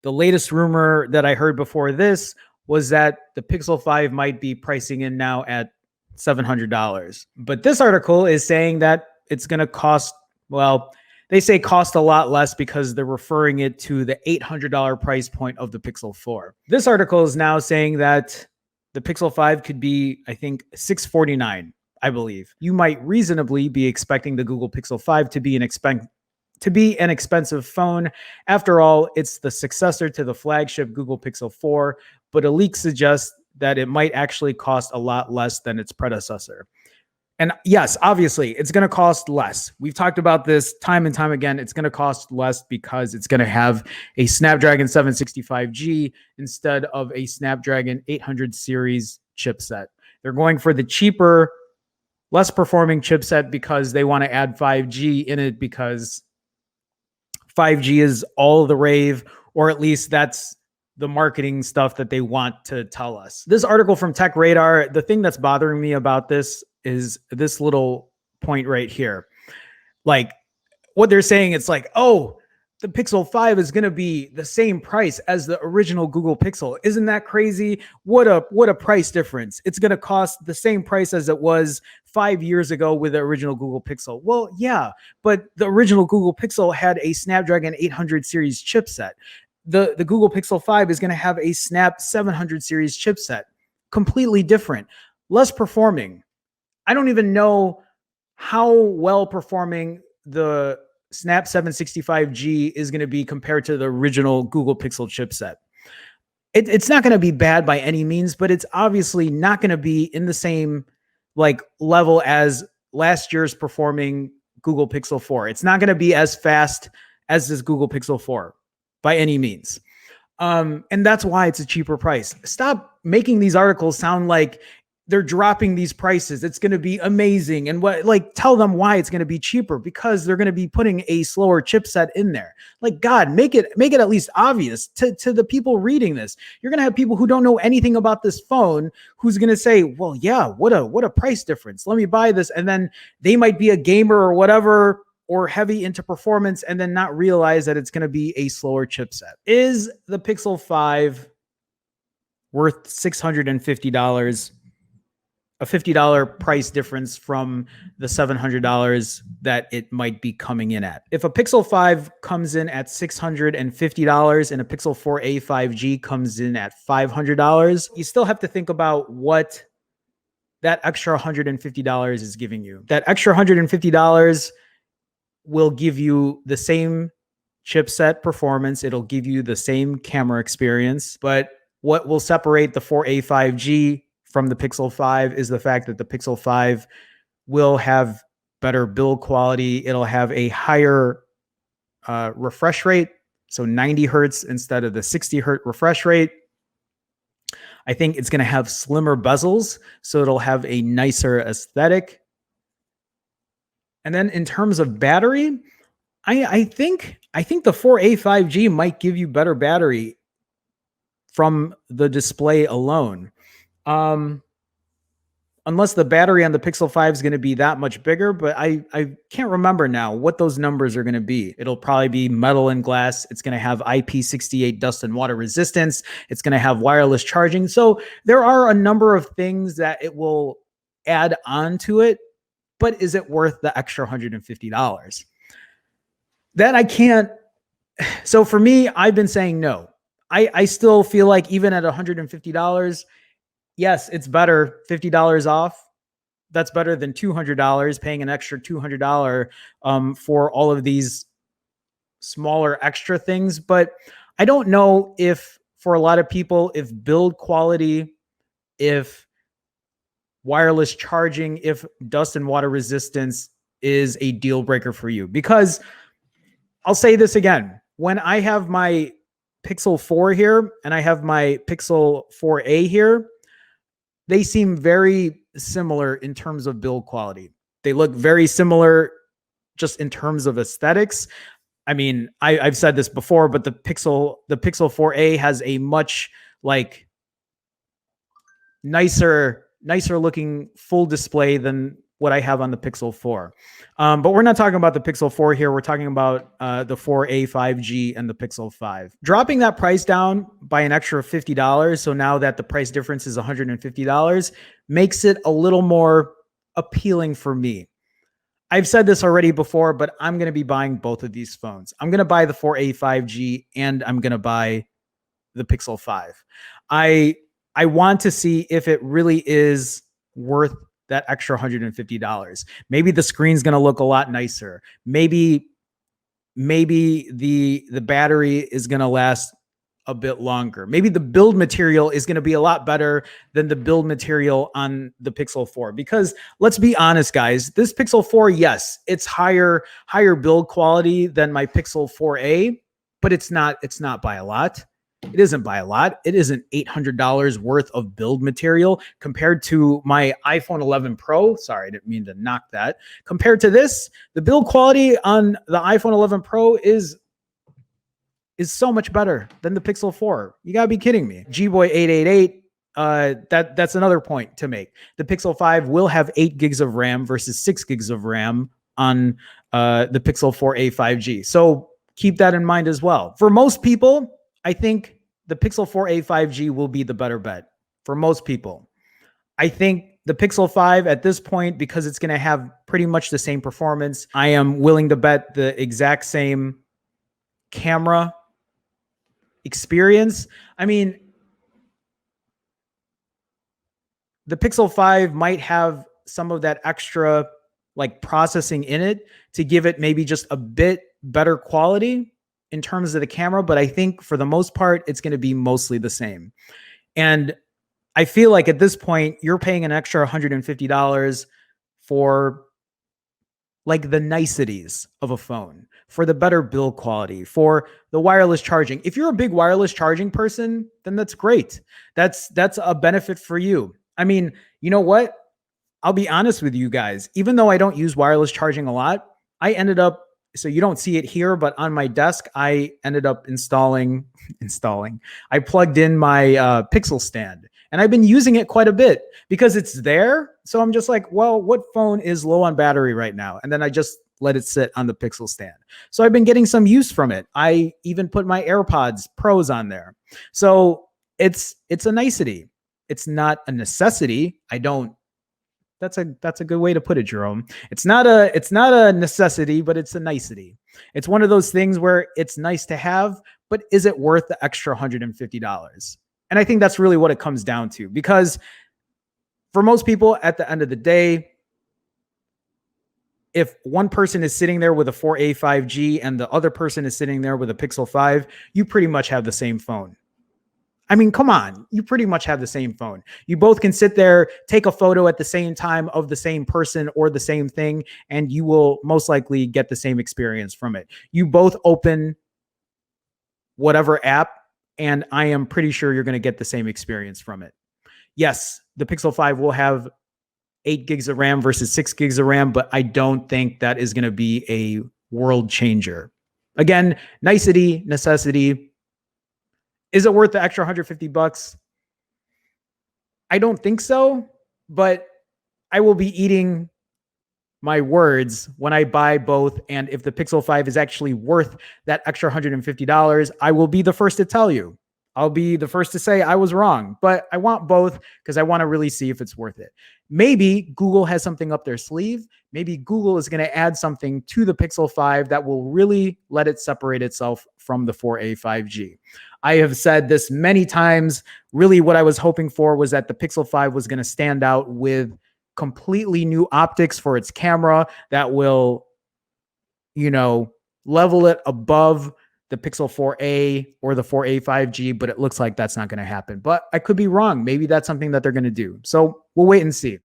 The latest rumor that I heard before this was that the Pixel 5 might be pricing in now at $700. But this article is saying that it's going to cost, well, they say cost a lot less because they're referring it to the $800 price point of the Pixel 4. This article is now saying that the Pixel 5 could be, I think, $649, I believe. You might reasonably be expecting the Google Pixel 5 to be an expensive phone. After all, it's the successor to the flagship Google Pixel 4, but a leak suggests that it might actually cost a lot less than its predecessor. And yes, obviously, it's going to cost less. We've talked about this time and time again. It's going to cost less because it's going to have a Snapdragon 765G instead of a Snapdragon 800 series chipset. They're going for the cheaper, less performing chipset because they want to add 5G in it, because 5G is all the rave, or at least that's the marketing stuff that they want to tell us. This article from Tech Radar, the thing that's bothering me about this is this little point right here. Like, what they're saying, it's like, oh, the Pixel 5 is going to be the same price as the original Google Pixel. Isn't that crazy? What a price difference. It's going to cost the same price as it was 5 years ago with the original Google Pixel. Well, yeah, but the original Google Pixel had a Snapdragon 800 series chipset. The Google Pixel 5 is going to have a Snap 700 series chipset. Completely different. Less performing. I don't even know how well performing the Snap 765G is going to be compared to the original Google Pixel chipset. It's not going to be bad by any means, but it's obviously not going to be in the same like level as last year's performing Google Pixel 4. It's not going to be as fast as this Google Pixel 4 by any means. And that's why it's a cheaper price. Stop making these articles sound like they're dropping these prices. It's going to be amazing. And tell them why it's going to be cheaper, because they're going to be putting a slower chipset in there. Like, God, make it at least obvious to the people reading this. You're going to have people who don't know anything about this phone who's going to say, well, yeah, what a price difference. Let me buy this. And then they might be a gamer or whatever, or heavy into performance, and then not realize that it's going to be a slower chipset. Is the Pixel 5 worth $650? A $50 price difference from the $700 that it might be coming in at. If a Pixel 5 comes in at $650 and a Pixel 4a 5G comes in at $500, you still have to think about what that extra $150 is giving you. That extra $150 will give you the same chipset performance. It'll give you the same camera experience, but what will separate the 4a 5G from the Pixel 5 is the fact that the Pixel 5 will have better build quality. It'll have a higher refresh rate, so 90 hertz instead of the 60 hertz refresh rate. I think it's going to have slimmer bezels, so it'll have a nicer aesthetic. And then in terms of battery, I think the 4a 5G might give you better battery from the display alone. Unless the battery on the Pixel 5 is going to be that much bigger, but I can't remember now what those numbers are going to be. It'll probably be metal and glass. It's going to have IP68 dust and water resistance. It's going to have wireless charging. So there are a number of things that it will add on to it, but is it worth the extra $150? That I can't. So for me, I've been saying no. I still feel like even at $150, yes, it's better, $50 off. That's better than $200, paying an extra $200 for all of these smaller extra things. But I don't know if for a lot of people, if build quality, if wireless charging, if dust and water resistance is a deal breaker for you. Because I'll say this again, when I have my Pixel 4 here and I have my Pixel 4a here, they seem very similar in terms of build quality. They look very similar just in terms of aesthetics. I mean, I've said this before, but the Pixel 4a has a much nicer looking full display than what I have on the Pixel 4. But we're not talking about the Pixel 4 here. We're talking about the 4a 5G and the Pixel 5. Dropping that price down by an extra $50, so now that the price difference is $150, makes it a little more appealing for me. I've said this already before, but I'm going to be buying both of these phones. I'm going to buy the 4a 5G and I'm going to buy the Pixel 5. I want to see if it really is worth that extra $150. Maybe the screen's going to look a lot nicer. Maybe the battery is going to last a bit longer. Maybe the build material is going to be a lot better than the build material on the Pixel 4. Because let's be honest, guys, this Pixel 4, yes, it's higher build quality than my Pixel 4a, but it's not by a lot. It isn't by a lot. It isn't $800 worth of build material compared to my iPhone 11 Pro. Sorry, I didn't mean to knock that. Compared to this, the build quality on the iPhone 11 Pro is so much better than the Pixel 4. You gotta be kidding me. Gboy888, that's another point to make. The Pixel 5 will have 8 gigs of RAM versus 6 gigs of RAM on the Pixel 4a 5G. So keep that in mind as well. For most people, I think the Pixel 4a 5G will be the better bet. For most people, I think the Pixel 5 at this point, because it's going to have pretty much the same performance, I am willing to bet the exact same camera experience. I mean, the Pixel 5 might have some of that extra like processing in it to give it maybe just a bit better quality in terms of the camera, but I think for the most part, it's going to be mostly the same. And I feel like at this point, you're paying an extra $150 for like the niceties of a phone, for the better build quality, for the wireless charging. If you're a big wireless charging person, then that's great. That's a benefit for you. I mean, you know what? I'll be honest with you guys. Even though I don't use wireless charging a lot, I ended up, so you don't see it here, but on my desk, I ended up installing, I plugged in my Pixel stand, and I've been using it quite a bit because it's there. So I'm just like, well, what phone is low on battery right now? And then I just let it sit on the Pixel stand. So I've been getting some use from it. I even put my AirPods Pros on there. So it's a nicety. It's not a necessity. That's a good way to put it, Jerome. It's not a necessity, but it's a nicety. It's one of those things where it's nice to have, but is it worth the extra $150? And I think that's really what it comes down to, because for most people at the end of the day, if one person is sitting there with a 4a 5G and the other person is sitting there with a Pixel 5, you pretty much have the same phone. I mean, come on, you pretty much have the same phone. You both can sit there, take a photo at the same time of the same person or the same thing, and you will most likely get the same experience from it. You both open whatever app, and I am pretty sure you're going to get the same experience from it. Yes, the Pixel 5 will have 8 gigs of RAM versus 6 gigs of RAM, but I don't think that is going to be a world changer. Again, nicety, necessity. Is it worth the extra $150? I don't think so, but I will be eating my words when I buy both. And if the Pixel 5 is actually worth that extra $150, I will be the first to tell you. I'll be the first to say I was wrong, but I want both because I want to really see if it's worth it. Maybe Google has something up their sleeve. Maybe Google is going to add something to the Pixel 5 that will really let it separate itself from the 4a 5G. I have said this many times. Really, what I was hoping for was that the Pixel 5 was going to stand out with completely new optics for its camera that will, level it above the Pixel 4a or the 4a 5G, but it looks like that's not going to happen. But I could be wrong. Maybe that's something that they're going to do. So we'll wait and see.